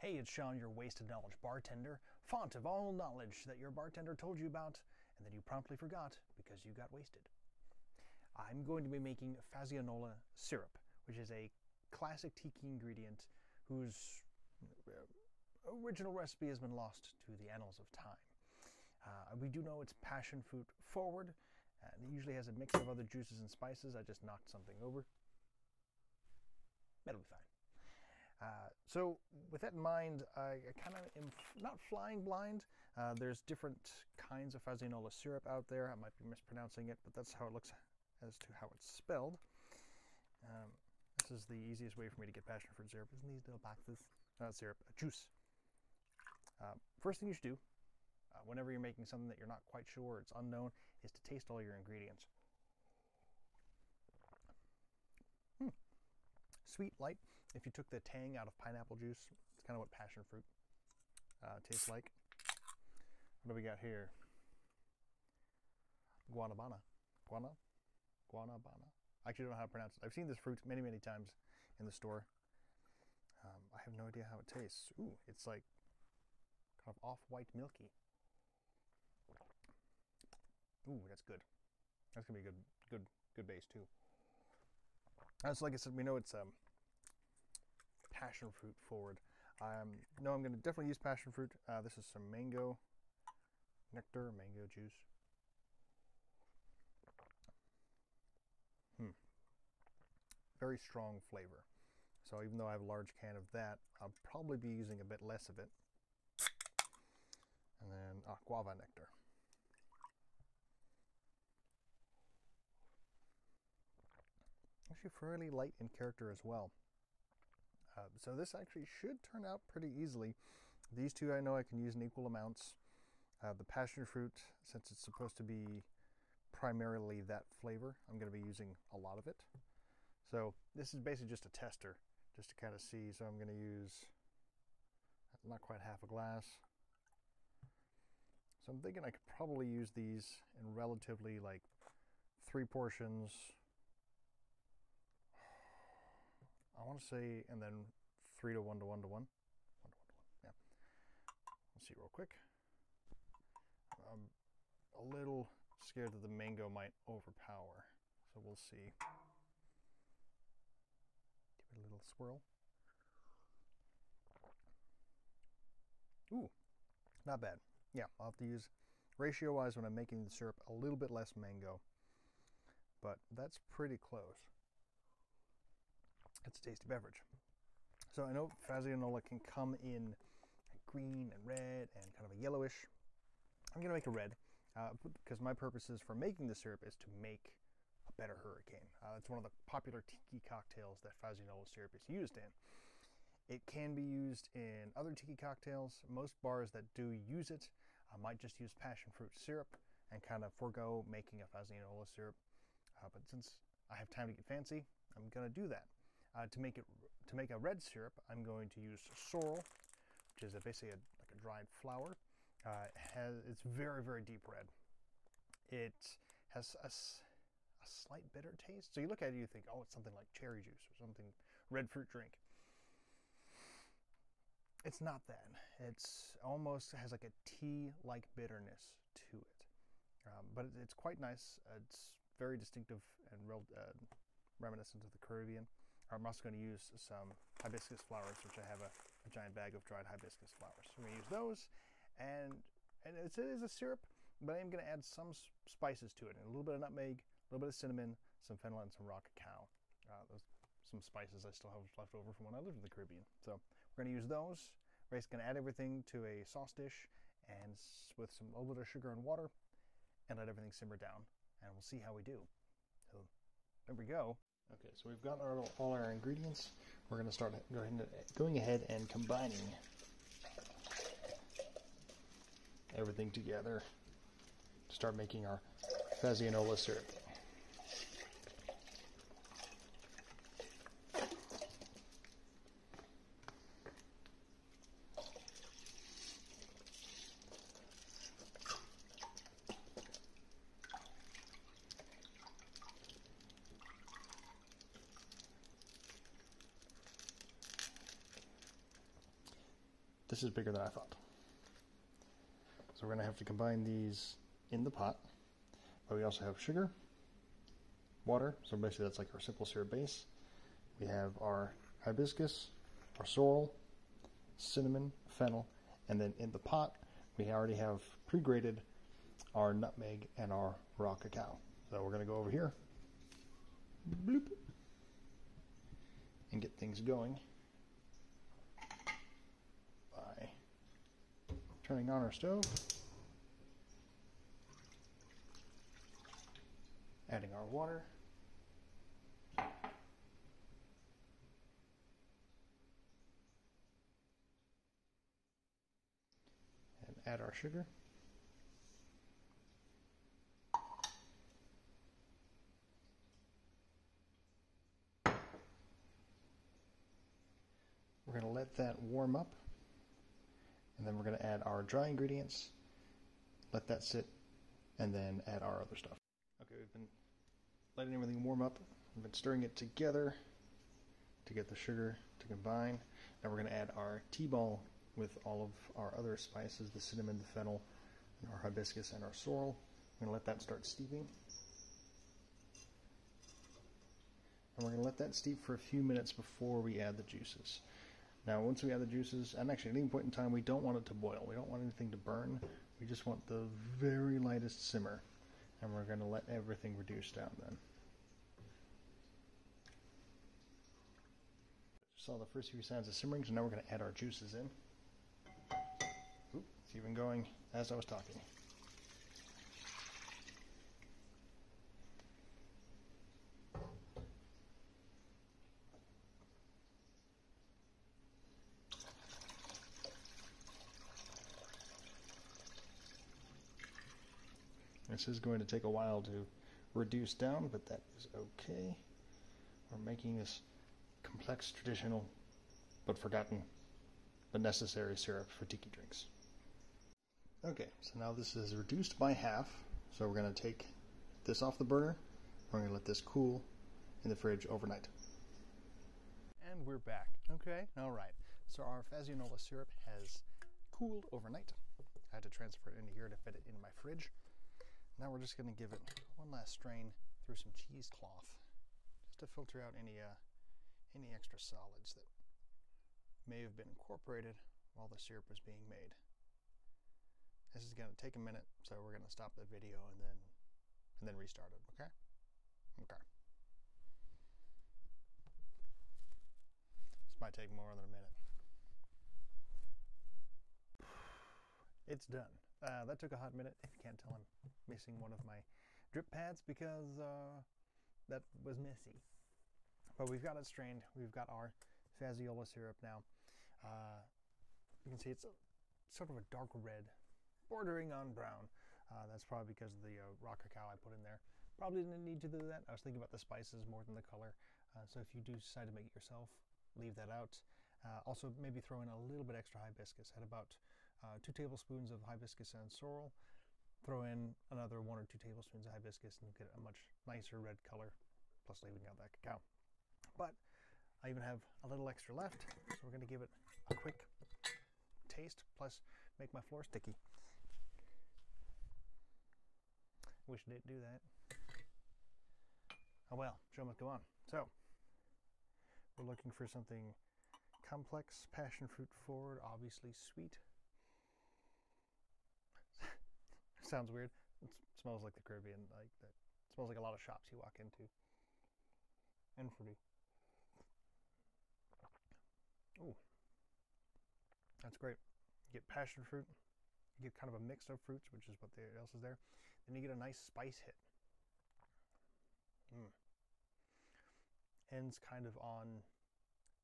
Hey, it's Sean, your wasted knowledge bartender, font of all knowledge that your bartender told you about and then you promptly forgot because you got wasted. I'm going to be making Fassionola syrup, which is a classic tiki ingredient whose original recipe has been lost to the annals of time. We do know it's passion fruit forward, and it usually has a mix of other juices and spices. I just knocked something over. That'll be fine. So with that in mind, I kind of am not flying blind. There's different kinds of Fassionola syrup out there. I might be mispronouncing it, but that's how it looks as to how it's spelled. This is the easiest way for me to get passion fruit syrup, is in these little boxes. Not syrup, juice. First thing you should do, whenever you're making something that you're not quite sure, it's unknown, is to taste all your ingredients. Sweet, light. If you took the tang out of pineapple juice, it's kind of what passion fruit tastes like. What do we got here? Guanabana. Guanabana. I actually don't know how to pronounce it. I've seen this fruit many, many times in the store. I have no idea how it tastes. Ooh, it's like kind of off-white milky. Ooh, that's good. That's gonna be a good base too. So like I said, we know it's passion fruit forward. No, I'm going to definitely use passion fruit. This is some mango nectar, mango juice. Very strong flavor. So even though I have a large can of that, I'll probably be using a bit less of it. And then guava nectar. Actually fairly light in character as well. So this actually should turn out pretty easily. These two I know I can use in equal amounts. The passion fruit, since it's supposed to be primarily that flavor, I'm going to be using a lot of it. So this is basically just a tester, just to kind of see. So I'm going to use not quite half a glass. So I'm thinking I could probably use these in relatively like 3 portions. I want to say, and then 3 to 1 to 1 to 1. 1 to 1 to 1, yeah. Let's see real quick. I'm a little scared that the mango might overpower, so we'll see. Give it a little swirl. Ooh, not bad. Yeah, I'll have to use, ratio-wise, when I'm making the syrup, a little bit less mango, but that's pretty close. It's a tasty beverage. So I know Fassionola can come in green and red and kind of a yellowish. I'm going to make a red because my purposes for making the syrup is to make a better hurricane. It's one of the popular tiki cocktails that Fassionola syrup is used in. It can be used in other tiki cocktails. Most bars that do use it might just use passion fruit syrup and kind of forego making a Fassionola syrup. But since I have time to get fancy, I'm going to do that. To make a red syrup, I'm going to use sorrel, which is basically like a dried flower. It's very, very deep red. It has a slight bitter taste. So you look at it, you think, oh, it's something like cherry juice or something, red fruit drink. It's not that. It's almost has like a tea-like bitterness to it. But it's quite nice. It's very distinctive and reminiscent of the Caribbean. I'm also going to use some hibiscus flowers, which I have a giant bag of dried hibiscus flowers. So we're going to use those, and it is a syrup, but I'm going to add some spices to it, and a little bit of nutmeg, a little bit of cinnamon, some fennel, and some raw cacao. Some spices I still have left over from when I lived in the Caribbean. So we're going to use those. We're just going to add everything to a sauce dish, and with a little bit of sugar and water, and let everything simmer down, and we'll see how we do. So there we go. Okay, so we've got all our ingredients. We're going to start going ahead and combining everything together to start making our Fassionola syrup. this is bigger than I thought. So we're going to have to combine these in the pot. But we also have sugar, water, so basically that's like our simple syrup base. We have our hibiscus, our sorrel, cinnamon, fennel, and then in the pot we already have pre-grated our nutmeg and our raw cacao. So we're going to go over here, bloop, and get things going by turning on our stove, adding our water, and add our sugar. We're going to let that warm up, and then we're going to add our dry ingredients, let that sit, and then add our other stuff. Okay, we've been letting everything warm up. We've been stirring it together to get the sugar to combine. Now we're going to add our tea ball with all of our other spices, the cinnamon, the fennel, and our hibiscus, and our sorrel. We're going to let that start steeping. And we're going to let that steep for a few minutes before we add the juices. Now once we add the juices, and actually at any point in time, we don't want it to boil. We don't want anything to burn. We just want the very lightest simmer. And we're going to let everything reduce down then. Saw the first few signs of simmering, so now we're going to add our juices in. Oop, it's even going as I was talking. This is going to take a while to reduce down, but that is okay. We're making this complex, traditional, but forgotten, but necessary syrup for tiki drinks. Okay, so now this is reduced by half, so we're going to take this off the burner. We're going to let this cool in the fridge overnight. And we're back. Okay, all right. So our Fassionola syrup has cooled overnight. I had to transfer it into here to fit it in my fridge. Now we're just going to give it one last strain through some cheesecloth, just to filter out any extra solids that may have been incorporated while the syrup was being made. This is going to take a minute, so we're going to stop the video and then restart it. Okay? Okay. This might take more than a minute. It's done. That took a hot minute. If you can't tell, I'm missing one of my drip pads because that was messy. But we've got it strained. We've got our Fassionola syrup now. You can see it's sort of a dark red, bordering on brown. That's probably because of the raw cacao I put in there. Probably didn't need to do that. I was thinking about the spices more than the color. So if you do decide to make it yourself, leave that out. Also, maybe throw in a little bit extra hibiscus. Add about 2 tablespoons of hibiscus and sorrel. Throw in another 1 or 2 tablespoons of hibiscus and you get a much nicer red color, plus leaving out that cacao. But I even have a little extra left, so we're going to give it a quick taste, plus make my floor sticky. Wish it didn't do that. Oh well, show must go on. So, we're looking for something complex, passion fruit forward, obviously sweet. Sounds weird. It smells like the Caribbean, like that. It smells like a lot of shops you walk into. And fruity. Ooh, that's great. You get passion fruit. You get kind of a mix of fruits, which is what else is there. Then you get a nice spice hit. Ends kind of on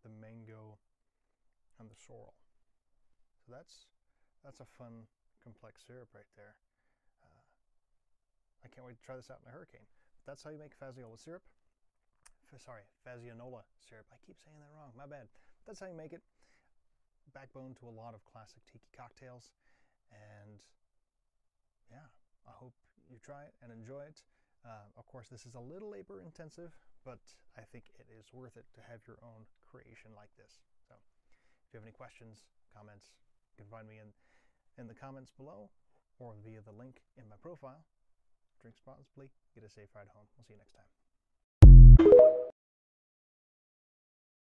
the mango and the sorrel. So that's a fun, complex syrup right there. I can't wait to try this out in a hurricane. But that's how you make Fassionola syrup. Sorry, Fassionola syrup. I keep saying that wrong. My bad. That's how you make it. Backbone to a lot of classic tiki cocktails. And yeah, I hope you try it and enjoy it. Of course, this is a little labor intensive, but I think it is worth it to have your own creation like this. So if you have any questions, comments, You can find me in the comments below or via the link in my profile. Drink responsibly, get a safe ride home. We'll see you next time.